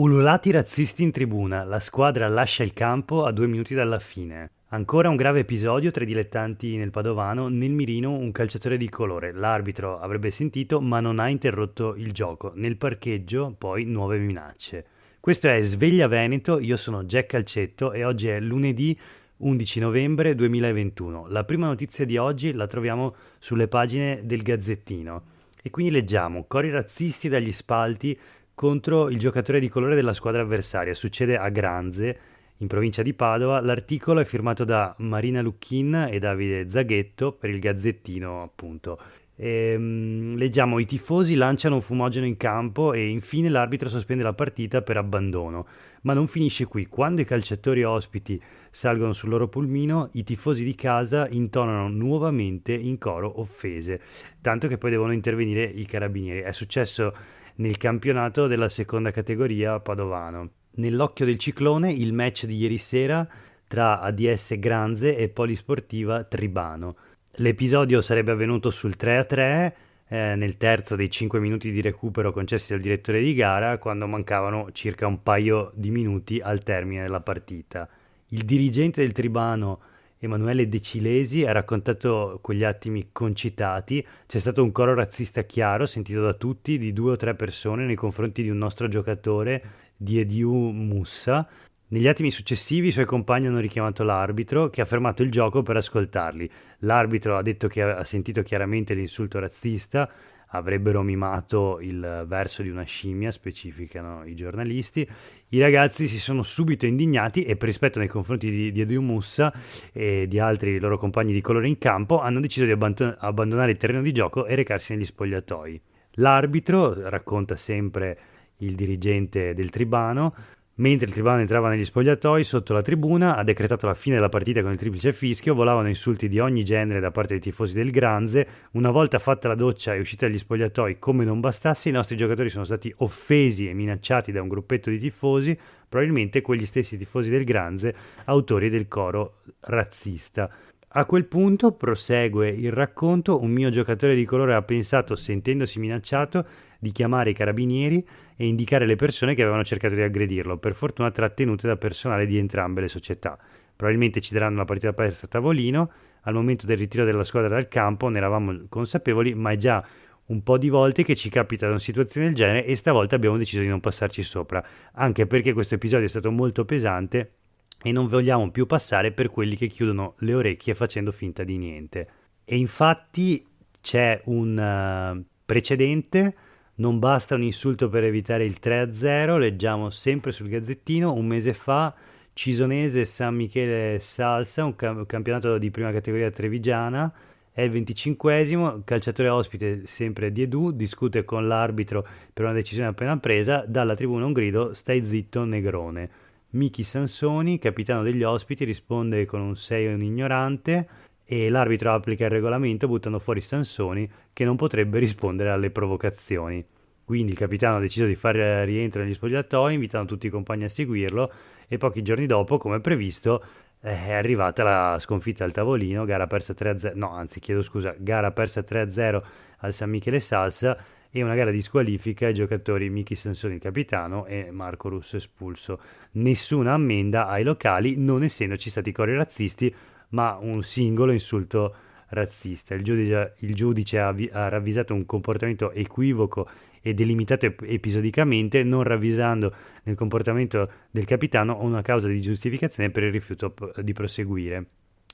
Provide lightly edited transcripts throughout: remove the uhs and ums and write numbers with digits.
Ululati razzisti in tribuna, la squadra lascia il campo a 2 minuti dalla fine. Ancora un grave episodio tra i dilettanti nel Padovano, nel mirino un calciatore di colore. L'arbitro avrebbe sentito ma non ha interrotto il gioco. Nel parcheggio poi nuove minacce. Questo è Sveglia Veneto, io sono Jack Calcetto e oggi è lunedì 11 novembre 2021. La prima notizia di oggi la troviamo sulle pagine del Gazzettino. E quindi leggiamo: cori razzisti dagli spalti contro il giocatore di colore della squadra avversaria. Succede a Granze, in provincia di Padova. L'articolo è firmato da Marina Lucchin e Davide Zaghetto per il Gazzettino, appunto. Leggiamo: i tifosi lanciano un fumogeno in campo e infine l'arbitro sospende la partita per abbandono. Ma non finisce qui. Quando i calciatori ospiti salgono sul loro pulmino, i tifosi di casa intonano nuovamente in coro offese, tanto che poi devono intervenire i carabinieri. È successo nel campionato della seconda categoria padovano. Nell'occhio del ciclone il match di ieri sera tra ADS Granze e Polisportiva Tribano. L'episodio sarebbe avvenuto sul 3-3 nel terzo dei 5 minuti di recupero concessi dal direttore di gara, quando mancavano circa un paio di minuti al termine della partita. Il dirigente del Tribano, Emanuele De Cilesi, ha raccontato quegli attimi concitati. C'è stato un coro razzista chiaro, sentito da tutti, di 2 o 3 persone nei confronti di un nostro giocatore, Diediu Mussa. Negli attimi successivi i suoi compagni hanno richiamato l'arbitro, che ha fermato il gioco per ascoltarli. L'arbitro ha detto che ha sentito chiaramente l'insulto razzista, avrebbero mimato il verso di una scimmia, specificano i giornalisti. I ragazzi si sono subito indignati e, per rispetto nei confronti di Edu Mussa e di altri loro compagni di colore in campo, hanno deciso di abbandonare il terreno di gioco e recarsi negli spogliatoi. L'arbitro, racconta sempre il dirigente del Tribano, mentre il Tribano entrava negli spogliatoi sotto la tribuna, ha decretato la fine della partita con il triplice fischio. Volavano insulti di ogni genere da parte dei tifosi del Granze. Una volta fatta la doccia e uscita dagli spogliatoi, come non bastasse, i nostri giocatori sono stati offesi e minacciati da un gruppetto di tifosi, probabilmente quegli stessi tifosi del Granze, autori del coro razzista. A quel punto, prosegue il racconto, un mio giocatore di colore ha pensato, sentendosi minacciato, di chiamare i carabinieri e indicare le persone che avevano cercato di aggredirlo, per fortuna trattenute da personale di entrambe le società. Probabilmente ci daranno la partita persa a tavolino. Al momento del ritiro della squadra dal campo ne eravamo consapevoli, ma è già un po' di volte che ci capitano situazioni del genere e stavolta abbiamo deciso di non passarci sopra, anche perché questo episodio è stato molto pesante e non vogliamo più passare per quelli che chiudono le orecchie facendo finta di niente. E infatti c'è un precedente. Non basta un insulto per evitare il 3-0, leggiamo sempre sul Gazzettino. Un mese fa Cisonese San Michele Salsa, un campionato di prima categoria trevigiana, è il 25esimo, calciatore ospite sempre di Edu, discute con l'arbitro per una decisione appena presa, dalla tribuna un grido: stai zitto Negrone. Miki Sansoni, capitano degli ospiti, risponde con un sei un ignorante e l'arbitro applica il regolamento buttando fuori Sansoni, che non potrebbe rispondere alle provocazioni. Quindi il capitano ha deciso di fare rientro negli spogliatoi, invitando tutti i compagni a seguirlo, e pochi giorni dopo, come previsto, è arrivata la sconfitta al tavolino, gara persa 3-0, gara persa 3-0 al San Michele Salsa, e una gara di squalifica ai giocatori Miki Sansoni, il capitano, e Marco Russo espulso. Nessuna ammenda ai locali, non essendoci stati cori razzisti, ma un singolo insulto razzista. Il giudice ha ravvisato un comportamento equivoco e delimitato episodicamente, non ravvisando nel comportamento del capitano una causa di giustificazione per il rifiuto di proseguire.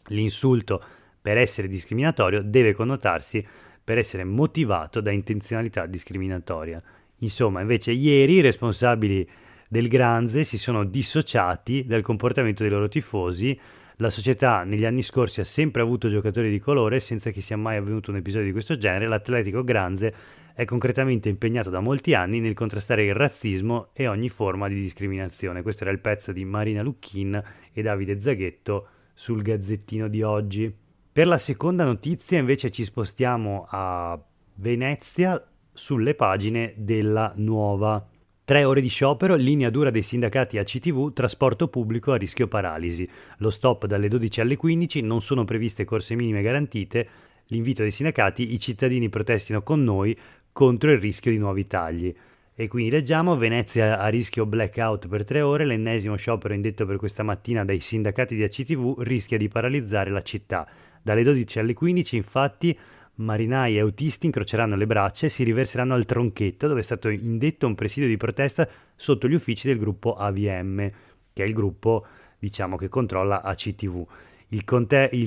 L'insulto, per essere discriminatorio, deve connotarsi per essere motivato da intenzionalità discriminatoria. Insomma, invece ieri i responsabili del Granze si sono dissociati dal comportamento dei loro tifosi. La società negli anni scorsi ha sempre avuto giocatori di colore senza che sia mai avvenuto un episodio di questo genere. L'Atletico Granze è concretamente impegnato da molti anni nel contrastare il razzismo e ogni forma di discriminazione. Questo era il pezzo di Marina Lucchin e Davide Zaghetto sul Gazzettino di oggi. Per la seconda notizia invece ci spostiamo a Venezia, sulle pagine della Nuova. 3 ore di sciopero, linea dura dei sindacati ACTV, trasporto pubblico a rischio paralisi. Lo stop dalle 12 alle 15, non sono previste corse minime garantite. L'invito dei sindacati: i cittadini protestino con noi contro il rischio di nuovi tagli. E quindi leggiamo: Venezia a rischio blackout per 3 ore, l'ennesimo sciopero indetto per questa mattina dai sindacati di ACTV rischia di paralizzare la città. Dalle 12 alle 15 infatti marinai e autisti incroceranno le braccia e si riverseranno al Tronchetto, dove è stato indetto un presidio di protesta sotto gli uffici del gruppo AVM, che è il gruppo, diciamo, che controlla ACTV. Il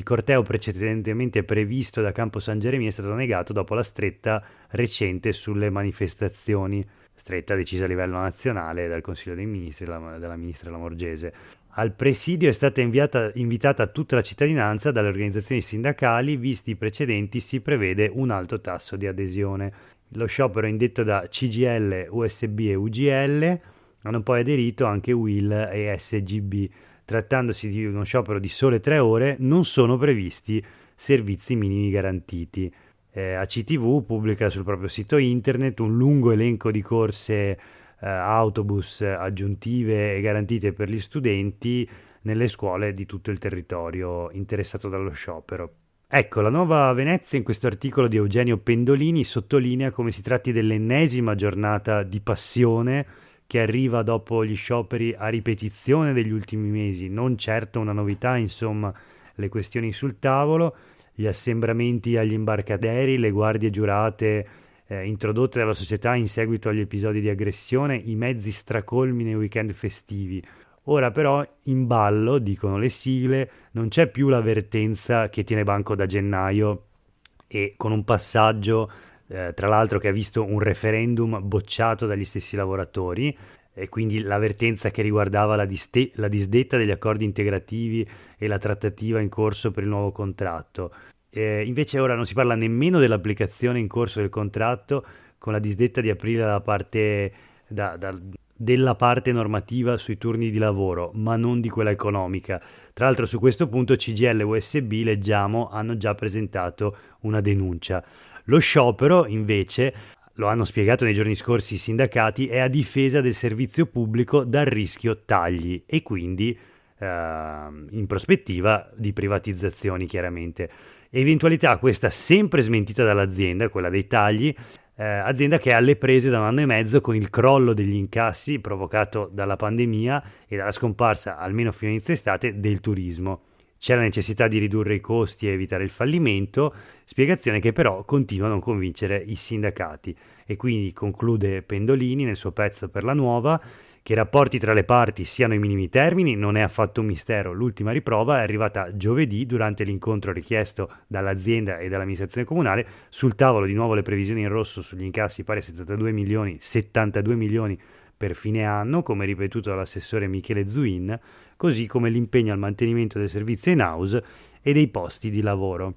corteo precedentemente previsto da Campo San Geremia è stato negato dopo la stretta recente sulle manifestazioni, stretta decisa a livello nazionale dal Consiglio dei Ministri e dalla ministra Lamorgese. Al presidio è stata invitata tutta la cittadinanza dalle organizzazioni sindacali, visti i precedenti si prevede un alto tasso di adesione. Lo sciopero è indetto da CGIL, USB e UGL, hanno poi aderito anche UIL e SGB. Trattandosi di uno sciopero di sole 3 ore, non sono previsti servizi minimi garantiti. ACTV pubblica sul proprio sito internet un lungo elenco di corse autobus aggiuntive e garantite per gli studenti nelle scuole di tutto il territorio interessato dallo sciopero. Ecco, la Nuova Venezia in questo articolo di Eugenio Pendolini sottolinea come si tratti dell'ennesima giornata di passione che arriva dopo gli scioperi a ripetizione degli ultimi mesi, non certo una novità, insomma, le questioni sul tavolo, gli assembramenti agli imbarcaderi, le guardie giurate introdotte dalla società in seguito agli episodi di aggressione, i mezzi stracolmi nei weekend festivi. Ora però in ballo, dicono le sigle, non c'è più l'avvertenza che tiene banco da gennaio e con un passaggio tra l'altro che ha visto un referendum bocciato dagli stessi lavoratori e quindi l'avvertenza che riguardava la disdetta degli accordi integrativi e la trattativa in corso per il nuovo contratto. Invece ora non si parla nemmeno dell'applicazione in corso del contratto, con la disdetta di aprire la parte della parte normativa sui turni di lavoro, ma non di quella economica. Tra l'altro su questo punto CGIL e USB, leggiamo, hanno già presentato una denuncia. Lo sciopero, invece, lo hanno spiegato nei giorni scorsi i sindacati, è a difesa del servizio pubblico dal rischio tagli e quindi in prospettiva di privatizzazioni, chiaramente. Eventualità questa sempre smentita dall'azienda, quella dei tagli, azienda che è alle prese da 1 anno e mezzo con il crollo degli incassi provocato dalla pandemia e dalla scomparsa, almeno fino a inizio estate, del turismo. C'è la necessità di ridurre i costi e evitare il fallimento, spiegazione che però continua a non convincere i sindacati. E quindi conclude Pendolini nel suo pezzo per La Nuova che i rapporti tra le parti siano ai minimi termini non è affatto un mistero. L'ultima riprova è arrivata giovedì durante l'incontro richiesto dall'azienda e dall'amministrazione comunale. Sul tavolo di nuovo le previsioni in rosso sugli incassi pari a 72 milioni per fine anno, come ripetuto dall'assessore Michele Zuin, così come l'impegno al mantenimento del servizio in house e dei posti di lavoro.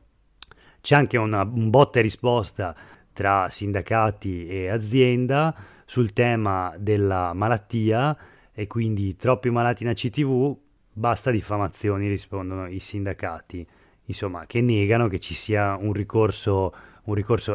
C'è anche un botta e risposta tra sindacati e azienda sul tema della malattia e quindi troppi malati in ACTV, basta diffamazioni, rispondono i sindacati, insomma, che negano che ci sia un ricorso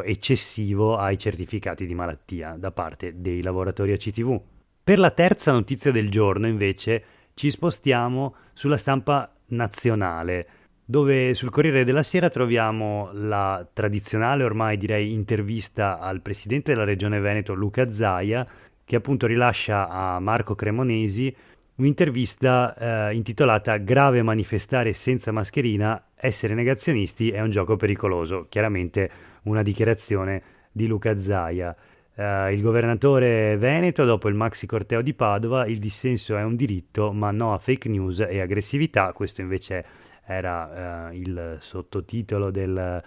eccessivo ai certificati di malattia da parte dei lavoratori ACTV. Per la terza notizia del giorno, invece, ci spostiamo sulla stampa nazionale, dove sul Corriere della Sera troviamo la tradizionale, ormai direi, intervista al presidente della Regione Veneto, Luca Zaia, che appunto rilascia a Marco Cremonesi un'intervista intitolata "Grave manifestare senza mascherina, essere negazionisti è un gioco pericoloso", chiaramente una dichiarazione di Luca Zaia. Il governatore veneto, dopo il maxi corteo di Padova, il dissenso è un diritto, ma no a fake news e aggressività. Questo invece era il sottotitolo del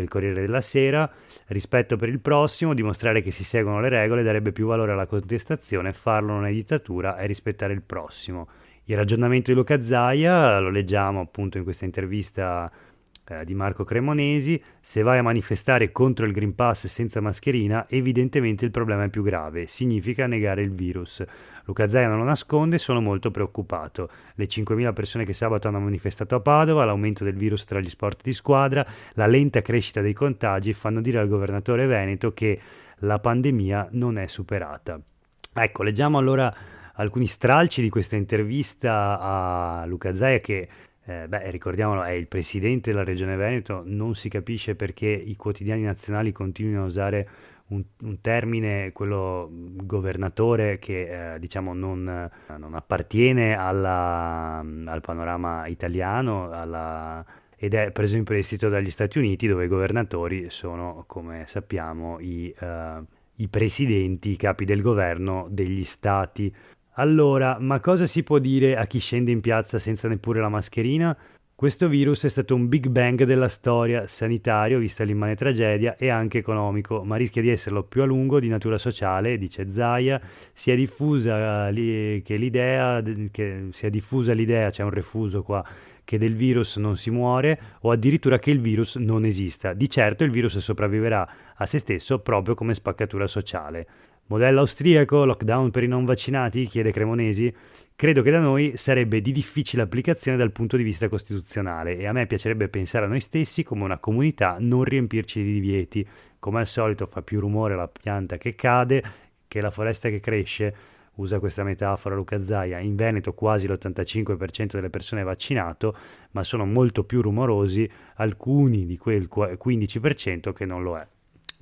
Corriere della Sera. Rispetto per il prossimo, dimostrare che si seguono le regole darebbe più valore alla contestazione, farlo non è dittatura, è rispettare il prossimo. Il ragionamento di Luca Zaia lo leggiamo appunto in questa intervista di Marco Cremonesi: se vai a manifestare contro il Green Pass senza mascherina, evidentemente il problema è più grave, significa negare il virus. Luca Zaia non lo nasconde, sono molto preoccupato. Le 5.000 persone che sabato hanno manifestato a Padova, l'aumento del virus tra gli sport di squadra, la lenta crescita dei contagi fanno dire al governatore veneto che la pandemia non è superata. Ecco, leggiamo allora alcuni stralci di questa intervista a Luca Zaia che ricordiamolo, è il presidente della Regione Veneto. Non si capisce perché i quotidiani nazionali continuino a usare un termine, quello governatore, che diciamo non appartiene al panorama italiano, ed è preso in prestito dagli Stati Uniti, dove i governatori sono, come sappiamo, i presidenti, i capi del governo degli stati. Allora, ma cosa si può dire a chi scende in piazza senza neppure la mascherina? Questo virus è stato un big bang della storia, sanitario, vista l'immane tragedia, e anche economico, ma rischia di esserlo più a lungo di natura sociale, dice Zaia. Si è diffusa l'idea, c'è un refuso qua, che del virus non si muore, o addirittura che il virus non esista. Di certo il virus sopravviverà a se stesso proprio come spaccatura sociale. Modello austriaco, lockdown per i non vaccinati? Chiede Cremonesi. Credo che da noi sarebbe di difficile applicazione dal punto di vista costituzionale, e a me piacerebbe pensare a noi stessi come una comunità, non riempirci di divieti. Come al solito fa più rumore la pianta che cade che la foresta che cresce. Usa questa metafora Luca Zaia. In Veneto quasi l'85% delle persone è vaccinato, ma sono molto più rumorosi alcuni di quel 15% che non lo è.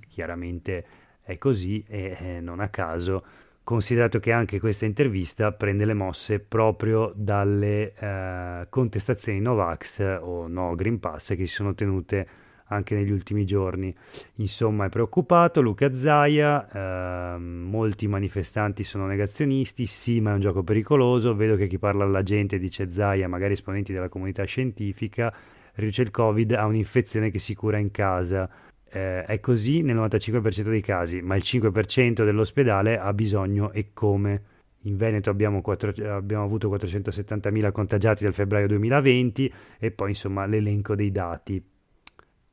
Chiaramente è così, e non a caso, considerato che anche questa intervista prende le mosse proprio dalle contestazioni Novax o no Green Pass che si sono tenute anche negli ultimi giorni. Insomma, è preoccupato Luca Zaia. Molti manifestanti sono negazionisti. Sì, ma è un gioco pericoloso. Vedo che chi parla alla gente, dice Zaia, magari esponenti della comunità scientifica, riduce il Covid a un'infezione che si cura in casa. È così nel 95% dei casi, ma il 5% dell'ospedale ha bisogno, e come. In Veneto abbiamo avuto 470.000 contagiati dal febbraio 2020, e poi insomma l'elenco dei dati.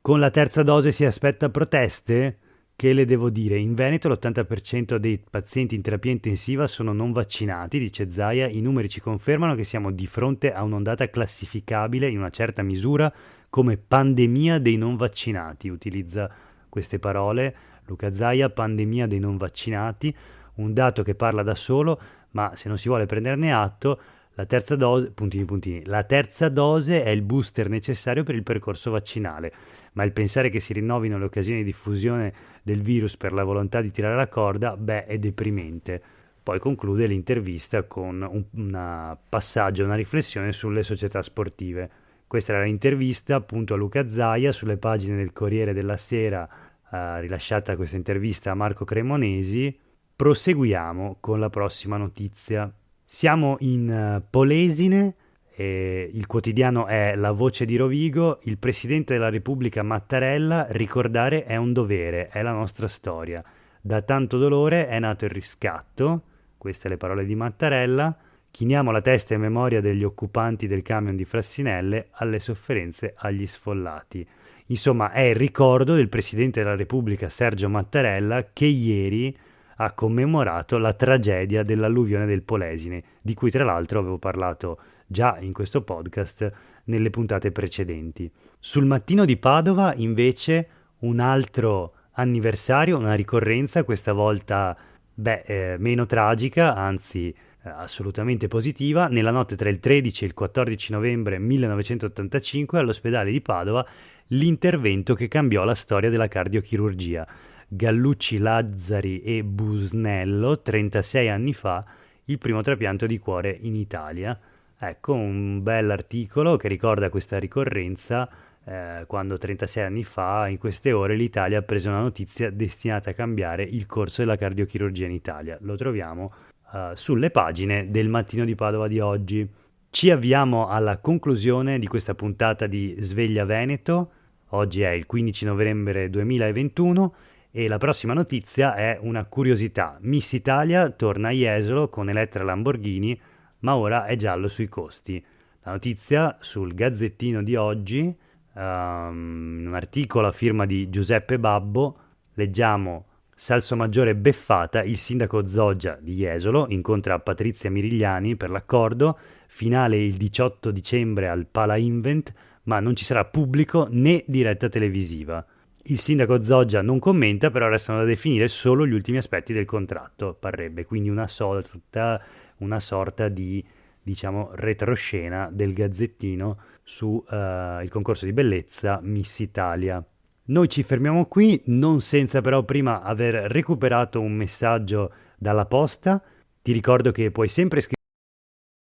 Con la terza dose si aspetta proteste? Che le devo dire? In Veneto l'80% dei pazienti in terapia intensiva sono non vaccinati, dice Zaia. I numeri ci confermano che siamo di fronte a un'ondata classificabile in una certa misura come pandemia dei non vaccinati. Utilizza queste parole Luca Zaia, pandemia dei non vaccinati, un dato che parla da solo, ma se non si vuole prenderne atto, la terza dose, puntini puntini, la terza dose è il booster necessario per il percorso vaccinale, ma il pensare che si rinnovino le occasioni di diffusione del virus per la volontà di tirare la corda, è deprimente. Poi conclude l'intervista con un passaggio, una riflessione sulle società sportive. Questa era l'intervista appunto a Luca Zaia. Sulle pagine del Corriere della Sera rilasciata questa intervista a Marco Cremonesi. Proseguiamo con la prossima notizia. Siamo in Polesine, il quotidiano è La Voce di Rovigo. Il Presidente della Repubblica Mattarella: ricordare è un dovere, è la nostra storia. Da tanto dolore è nato il riscatto. Queste le parole di Mattarella. Chiniamo la testa in memoria degli occupanti del camion di Frassinelle, alle sofferenze agli sfollati. Insomma, è il ricordo del Presidente della Repubblica Sergio Mattarella, che ieri ha commemorato la tragedia dell'alluvione del Polesine, di cui tra l'altro avevo parlato già in questo podcast nelle puntate precedenti. Sul Mattino di Padova, invece, un altro anniversario, una ricorrenza, questa volta meno tragica, anzi assolutamente positiva. Nella notte tra il 13 e il 14 novembre 1985 all'ospedale di Padova l'intervento che cambiò la storia della cardiochirurgia. Gallucci, Lazzari e Busnello, 36 anni fa, il primo trapianto di cuore in Italia. Ecco, un bel articolo che ricorda questa ricorrenza, quando 36 anni fa, in queste ore, l'Italia ha preso una notizia destinata a cambiare il corso della cardiochirurgia in Italia. Lo troviamo sulle pagine del Mattino di Padova di oggi. Ci avviamo alla conclusione di questa puntata di Sveglia Veneto. Oggi è il 15 novembre 2021 e la prossima notizia è una curiosità. Miss Italia torna a Jesolo con Elettra Lamborghini, ma ora è giallo sui costi. La notizia sul Gazzettino di oggi, un articolo a firma di Giuseppe Babbo, leggiamo: Salsomaggiore beffata, il sindaco Zoggia di Jesolo incontra Patrizia Mirigliani per l'accordo, finale il 18 dicembre al Pala Invent, ma non ci sarà pubblico né diretta televisiva. Il sindaco Zoggia non commenta, però restano da definire solo gli ultimi aspetti del contratto, parrebbe, quindi una sorta di, diciamo, retroscena del Gazzettino su il concorso di bellezza Miss Italia. Noi ci fermiamo qui, non senza però prima aver recuperato un messaggio dalla posta. Ti ricordo che puoi sempre scrivere